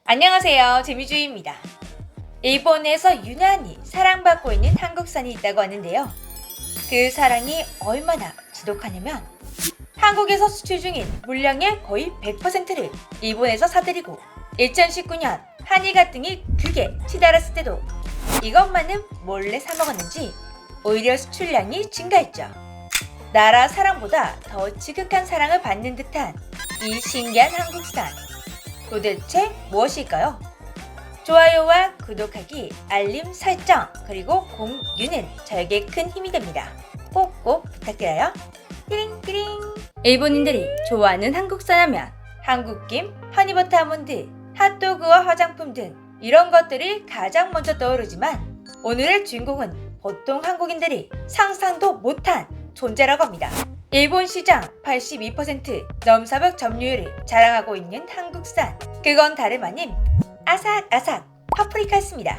안녕하세요. 재미주의입니다. 일본에서 유난히 사랑받고 있는 한국산이 있다고 하는데요. 그 사랑이 얼마나 지독하냐면 한국에서 수출 중인 물량의 거의 100%를 일본에서 사들이고 2019년 한일 갈등이 극에 치달았을 때도 이것만은 몰래 사먹었는지 오히려 수출량이 증가했죠. 나라 사랑보다 더 지극한 사랑을 받는 듯한 이 신기한 한국산. 도대체 무엇일까요? 좋아요와 구독하기, 알림 설정, 그리고 공유는 저에게 큰 힘이 됩니다. 꼭꼭 부탁드려요. 띠링띠링. 일본인들이 좋아하는 한국산 하면 한국김, 허니버터 아몬드, 핫도그와 화장품 등 이런 것들이 가장 먼저 떠오르지만 오늘의 주인공은 보통 한국인들이 상상도 못한 존재라고 합니다. 일본 시장 82% 넘사벽 점유율을 자랑하고 있는 한국산, 그건 다름 아닌 아삭아삭 파프리카였습니다.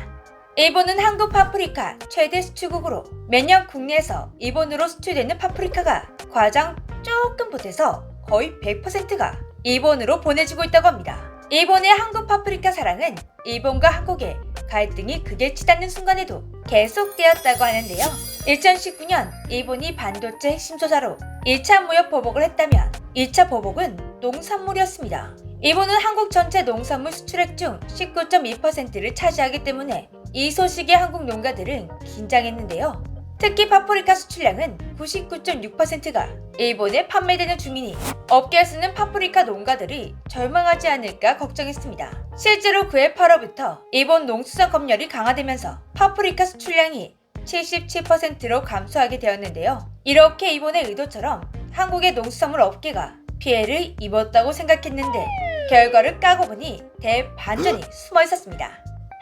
일본은 한국 파프리카 최대 수출국으로 매년 국내에서 일본으로 수출되는 파프리카가 과장 조금 보태서 거의 100%가 일본으로 보내지고 있다고 합니다. 일본의 한국 파프리카 사랑은 일본과 한국의 갈등이 극에 치닫는 순간에도 계속되었다고 하는데요. 2019년 일본이 반도체 핵심 소자로 1차 무역 보복을 했다면 2차 보복은 농산물이었습니다. 일본은 한국 전체 농산물 수출액 중 19.2%를 차지하기 때문에 이 소식에 한국 농가들은 긴장했는데요. 특히 파프리카 수출량은 99.6%가 일본에 판매되는 중이니 업계에서는 파프리카 농가들이 절망하지 않을까 걱정했습니다. 실제로 그해 8월부터 일본 농수산 검열이 강화되면서 파프리카 수출량이 77%로 감소하게 되었는데요. 이렇게 일본의 의도처럼 한국의 농수산물 업계가 피해를 입었다고 생각했는데 결과를 까고 보니 대반전이 숨어 있었습니다.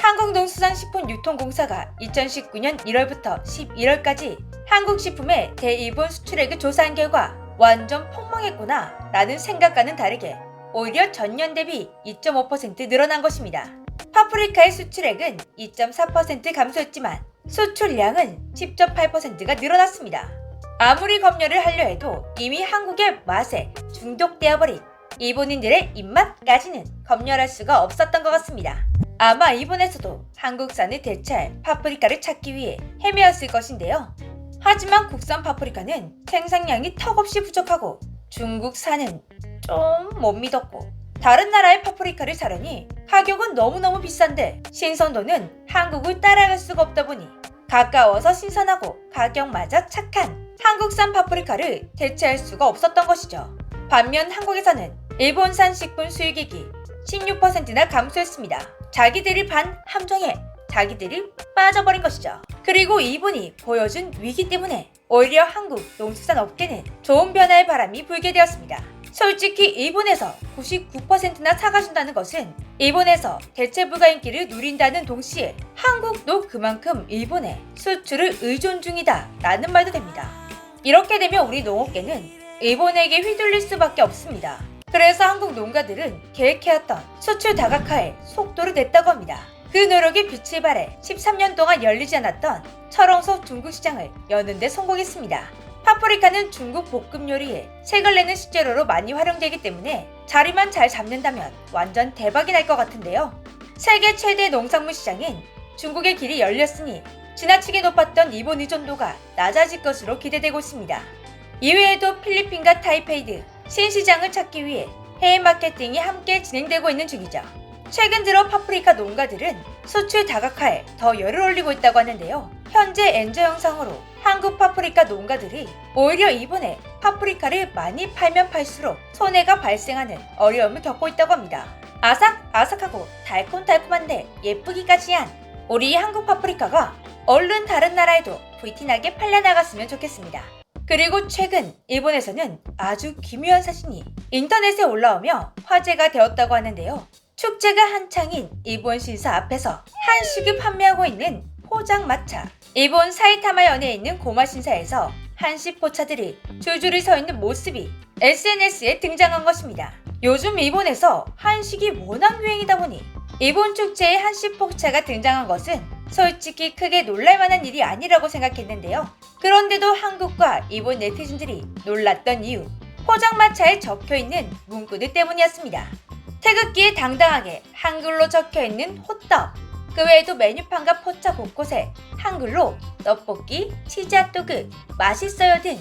한국농수산식품유통공사가 2019년 1월부터 11월까지 한국식품의 대일본 수출액을 조사한 결과 완전 폭망했구나 라는 생각과는 다르게 오히려 전년 대비 2.5% 늘어난 것입니다. 파프리카의 수출액은 2.4% 감소했지만 수출량은 10.8%가 늘어났습니다. 아무리 검열을 하려 해도 이미 한국의 맛에 중독되어 버린 일본인들의 입맛까지는 검열할 수가 없었던 것 같습니다. 아마 일본에서도 한국산을 대체할 파프리카를 찾기 위해 헤매었을 것인데요. 하지만 국산 파프리카는 생산량이 턱없이 부족하고 중국산은 좀 못 믿었고 다른 나라의 파프리카를 사려니 가격은 너무너무 비싼데 신선도는 한국을 따라갈 수가 없다 보니 가까워서 신선하고 가격마저 착한 한국산 파프리카를 대체할 수가 없었던 것이죠. 반면 한국에서는 일본산 식품 수입액이 16%나 감소했습니다. 자기들이 반 함정에 자기들이 빠져버린 것이죠. 그리고 일본이 보여준 위기 때문에 오히려 한국 농수산 업계는 좋은 변화의 바람이 불게 되었습니다. 솔직히 일본에서 99%나 사가준다는 것은 일본에서 대체 불가 인기를 누린다는 동시에 한국도 그만큼 일본에 수출을 의존 중이다 라는 말도 됩니다. 이렇게 되면 우리 농업계는 일본에게 휘둘릴 수밖에 없습니다. 그래서 한국 농가들은 계획해왔던 수출 다각화에 속도를 냈다고 합니다. 그 노력이 빛을 발해 13년 동안 열리지 않았던 철옹석 중국 시장을 여는 데 성공했습니다. 파프리카는 중국 볶음 요리에 색을 내는 식재료로 많이 활용되기 때문에 자리만 잘 잡는다면 완전 대박이 날 것 같은데요. 세계 최대 농산물 시장인 중국의 길이 열렸으니 지나치게 높았던 일본 의존도가 낮아질 것으로 기대되고 있습니다. 이외에도 필리핀과 타이페이 등 신시장을 찾기 위해 해외 마케팅이 함께 진행되고 있는 중이죠. 최근 들어 파프리카 농가들은 수출 다각화에 더 열을 올리고 있다고 하는데요. 현재 엔저 영상으로 한국 파프리카 농가들이 오히려 일본에 파프리카를 많이 팔면 팔수록 손해가 발생하는 어려움을 겪고 있다고 합니다. 아삭아삭하고 달콤달콤한데 예쁘기까지 한 우리 한국 파프리카가 얼른 다른 나라에도 불티나게 팔려나갔으면 좋겠습니다. 그리고 최근 일본에서는 아주 기묘한 사진이 인터넷에 올라오며 화제가 되었다고 하는데요. 축제가 한창인 일본 신사 앞에서 한식을 판매하고 있는 포장마차. 일본 사이타마현에 있는 고마 신사에서 한식 포차들이 줄줄이 서 있는 모습이 SNS에 등장한 것입니다. 요즘 일본에서 한식이 워낙 유행이다 보니 일본 축제에 한식 포차가 등장한 것은 솔직히 크게 놀랄만한 일이 아니라고 생각했는데요. 그런데도 한국과 일본 네티즌들이 놀랐던 이유, 포장마차에 적혀있는 문구들 때문이었습니다. 태극기에 당당하게 한글로 적혀있는 호떡. 그 외에도 메뉴판과 포차 곳곳에 한글로 떡볶이, 치즈 핫도그, 맛있어요 등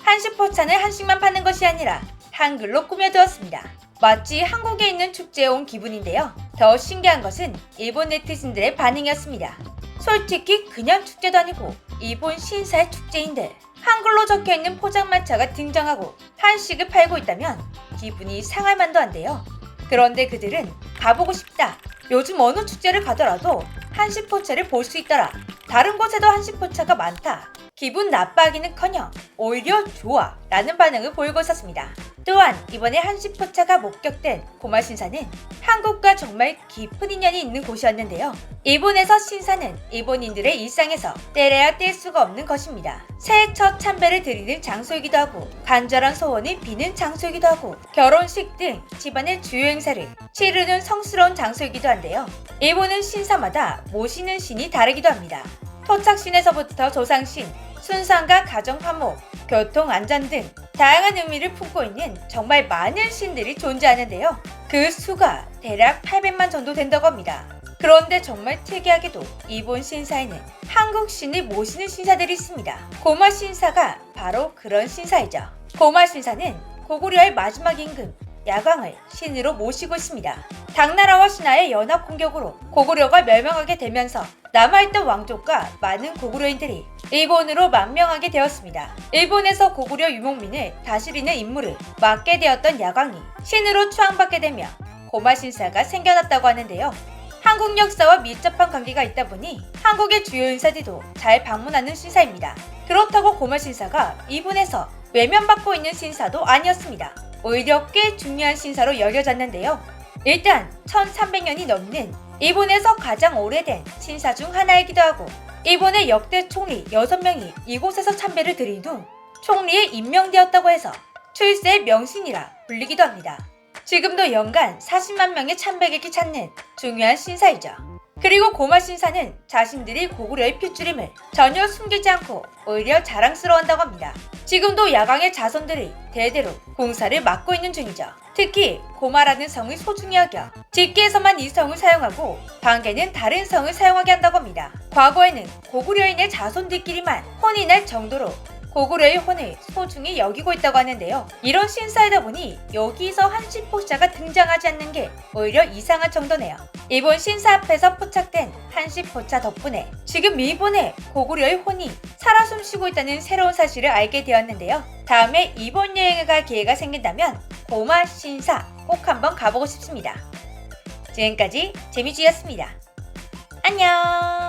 한식 포차는 한식만 파는 것이 아니라 한글로 꾸며두었습니다. 마치 한국에 있는 축제에 온 기분인데요. 더 신기한 것은 일본 네티즌들의 반응이었습니다. 솔직히 그냥 축제도 아니고 일본 신사의 축제인데 한글로 적혀있는 포장마차가 등장하고 한식을 팔고 있다면 기분이 상할 만도 한데요. 그런데 그들은 가보고 싶다. 요즘 어느 축제를 가더라도 한식 포차를 볼 수 있더라. 다른 곳에도 한식 포차가 많다. 기분 나빠하기는커녕 오히려 좋아 라는 반응을 보이고 있었습니다. 또한 이번에 한식 포차가 목격된 고마 신사는 한국과 정말 깊은 인연이 있는 곳이었는데요. 일본에서 신사는 일본인들의 일상에서 떼래야 뗄 수가 없는 것입니다. 새해 첫 참배를 드리는 장소이기도 하고 간절한 소원을 비는 장소이기도 하고 결혼식 등 집안의 주요 행사를 치르는 성스러운 장소이기도 한데요. 일본은 신사마다 모시는 신이 다르기도 합니다. 토착신에서부터 조상신, 순상과 가정화목, 교통안전 등 다양한 의미를 품고 있는 정말 많은 신들이 존재하는데요. 그 수가 대략 800만 정도 된다고 합니다. 그런데 정말 특이하게도 일본 신사에는 한국 신을 모시는 신사들이 있습니다. 고마 신사가 바로 그런 신사이죠. 고마 신사는 고구려의 마지막 임금 야광을 신으로 모시고 있습니다. 당나라와 신하의 연합 공격으로 고구려가 멸망하게 되면서 남아있던 왕족과 많은 고구려인들이 일본으로 망명하게 되었습니다. 일본에서 고구려 유목민을 다스리는 임무를 맡게 되었던 야광이 신으로 추앙받게 되며 고마 신사가 생겨났다고 하는데요. 한국 역사와 밀접한 관계가 있다 보니 한국의 주요 인사들도 잘 방문하는 신사입니다. 그렇다고 고마 신사가 일본에서 외면받고 있는 신사도 아니었습니다. 오히려 꽤 중요한 신사로 여겨졌는데요. 일단 1300년이 넘는 일본에서 가장 오래된 신사 중 하나이기도 하고 일본의 역대 총리 6명이 이곳에서 참배를 드린 후 총리에 임명되었다고 해서 출세의 명신이라 불리기도 합니다. 지금도 연간 40만 명의 참배객이 찾는 중요한 신사이죠. 그리고 고마 신사는 자신들이 고구려의 핏줄임을 전혀 숨기지 않고 오히려 자랑스러워한다고 합니다. 지금도 야광의 자손들이 대대로 공사를 맡고 있는 중이죠. 특히 고마라는 성을 소중히 여겨 직계에서만 이 성을 사용하고 반계는 다른 성을 사용하게 한다고 합니다. 과거에는 고구려인의 자손들끼리만 혼이 날 정도로 고구려의 혼을 소중히 여기고 있다고 하는데요. 이런 신사이다 보니 여기서 한식 포차가 등장하지 않는 게 오히려 이상한 정도네요. 일본 신사 앞에서 포착된 한식 포차 덕분에 지금 일본에 고구려의 혼이 살아 숨쉬고 있다는 새로운 사실을 알게 되었는데요. 다음에 일본 여행을 갈 기회가 생긴다면 고마 신사 꼭 한번 가보고 싶습니다. 지금까지 재미쥐였습니다. 안녕.